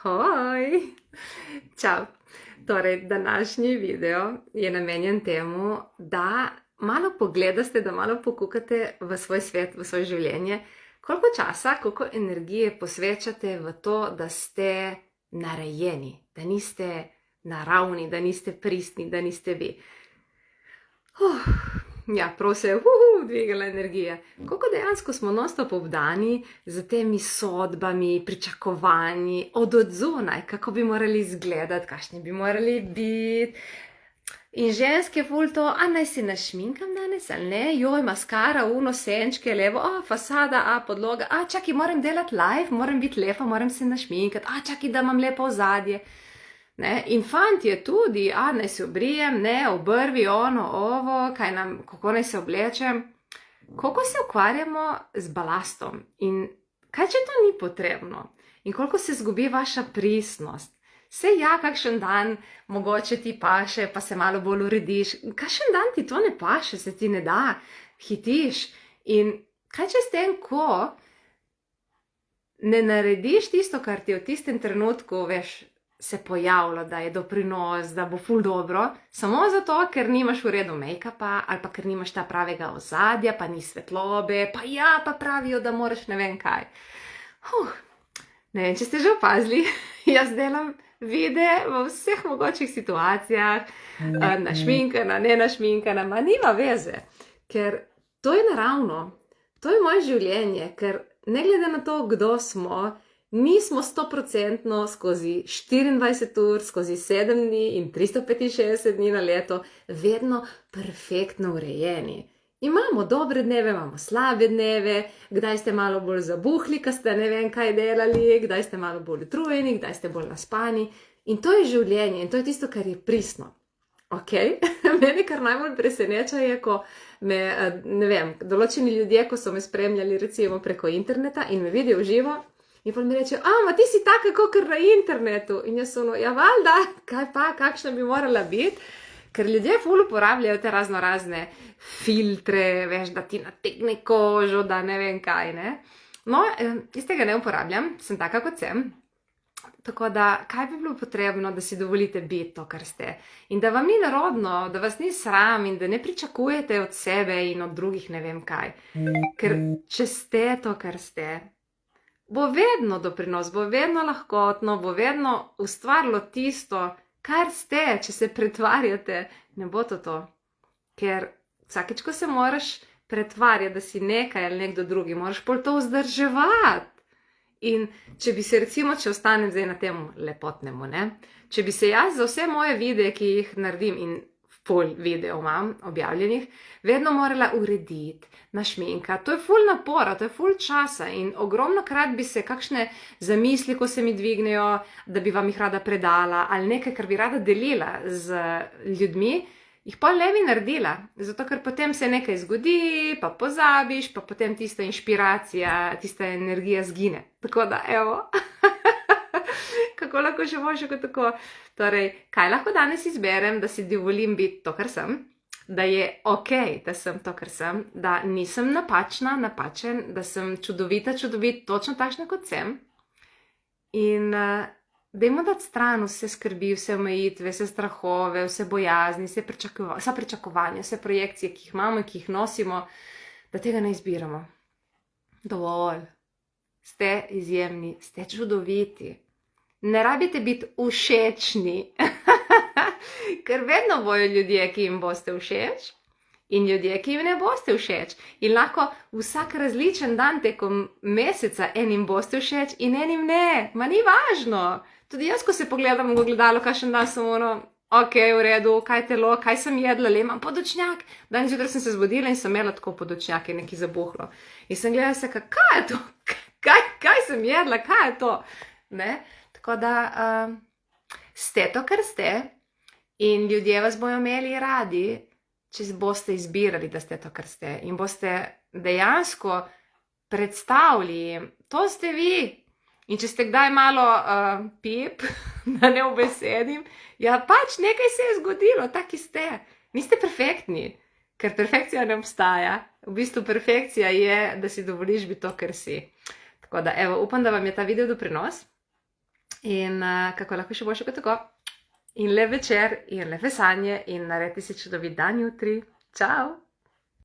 Hoj! Čau! Torej, današnji video je namenjen temu, da malo pogledate, da malo pokukate v svoj svet, v svoje življenje, koliko časa, koliko energije posvečate v to, da ste narejeni, da niste naravni, da niste pristni, da niste vi. Ja, prav se je dvigala energija. Koliko dejansko smo non-stop obdani z temi sodbami, pričakovanji od odzunaj, kako bi morali izgledati, kakšni bi morali biti. In ženske ful to, a naj si našminkam danes ali ne, joj, maskara, uno, senčke, levo, fasada, podloga, čakaj, moram delati live, moram biti lepa, moram se našminkati, čakaj, da imam lepo ozadje. Ne? In fantje tudi, naj se obrijem, ne, obrvi, ovo, kako naj se oblečem. Koliko se ukvarjamo z balastom in kaj, če to ni potrebno? In koliko se zgubi vaša pristnost? Sej ja, kakšen dan mogoče ti paše, pa se malo bolj urediš. Kakšen dan ti to ne paše, se ti ne da, hitiš. In kaj če s tem, ko ne narediš tisto, kar ti v tistem trenutku, veš, se pojavilo, da je doprinos, da bo ful dobro, samo zato, ker nimaš v redu make-upa, ali pa ker nimaš ta pravega ozadja, pa ni svetlobe, pa pravijo, da moraš ne vem kaj. Ne vem, če ste že opazili, jaz delam videe v vseh mogočih situacijah, našminkana, ne našminkana, nima veze, ker to je naravno, to je moje življenje, ker ne glede na to, kdo smo, nismo 100% skozi 24 ur, skozi 7 dni in 365 dni na leto vedno perfektno urejeni. Imamo dobre dneve, imamo slabe dneve, kdaj ste malo bolj zabuhli, ko ste ne vem kaj delali, kdaj ste malo bolj utrujeni, kdaj ste bolj naspani. In to je življenje in to je tisto, kar je pristno. Mene kar najbolj preseneča je, ko me, ne vem, določeni ljudje, ko so me spremljali recimo preko interneta in me vidijo v živo, in pa mi reče, ma ti si taka kakor na internetu. In jaz sem, ja valjda, kaj pa, kakšna bi morala biti? Ker ljudje ful uporabljajo te razne filtre, veš, da ti nategne kožo, da ne vem kaj, ne. No, jaz tega ne uporabljam, sem taka kot sem. Tako da, kaj bi bilo potrebno, da si dovolite biti to, kar ste? In da vam ni nerodno, da vas ni sram in da ne pričakujete od sebe in od drugih ne vem kaj. Ker če ste to, kar ste, bo vedno doprinos, bo vedno lahkotno, bo vedno ustvarilo tisto, kar ste, če se pretvarjate, ne bo to. Ker vsakeč, ko se moraš pretvarjati, da si nekaj ali nekdo drugi, moraš pol to vzdrževati. In če bi se recimo, če ostanem zdaj na temu lepotnemu, ne, če bi se jaz za vse moje videe, ki jih naredim in ful videov imam objavljenih, vedno morala urediti, našminkati. To je ful napora, to je ful časa in ogromno krat bi se kakšne zamisli, ko se mi dvignejo, da bi vam jih rada predala ali nekaj, kar bi rada delila z ljudmi, jih pol ne bi naredila, zato ker potem se nekaj zgodi, pa pozabiš, pa potem tista inšpiracija, tista energija zgine. Tako da, evo, kako lahko še boljše kot tako. Torej, kaj lahko danes izberem, da si dovolim biti to, kar sem, da je okej, da sem to, kar sem, da nisem napačna, napačen, da sem čudovita, točno takšna, kot sem. In dajmo dati stran vse skrbi, vse omejitve, vse strahove, vse bojazni, vse pričakovanja, vse projekcije, ki jih imamo in ki jih nosimo, da tega ne izbiramo. Dovolj. Ste izjemni, ste čudoviti. Ne rabite biti všečni, ker vedno bojo ljudje, ki jim boste všeč in ljudje, ki jim ne boste všeč. In lahko vsak različen dan tekom meseca enim boste všeč in enim ne. Ni važno. Tudi jaz, ko se pogledam v ogledalo, kakšen dan sem v redu, kaj telo, kaj sem jedla, imam podočnjak. Danes zjutraj sem se zbudila in sem imela tako podočnjak, je nekaj zabuhlo. In sem gledala se, kaj je to? Kaj sem jedla, kaj je to? Ne? Tako da ste to, kar ste in ljudje vas bojo imeli radi, če boste izbirali, da ste to, kar ste in boste dejansko predstavili, to ste vi. In če ste kdaj malo pip, da ne obesedim, ja pač nekaj se je zgodilo, taki ste. Niste perfektni, ker perfekcija ne obstaja. V bistvu perfekcija je, da si dovoliš biti to, kar si. Tako da, evo, upam, da vam je ta video doprinos. In kako lahko še boljše kot tako. In lep večer, in lepe sanje, in narediti si čudovit dan jutri. Čau!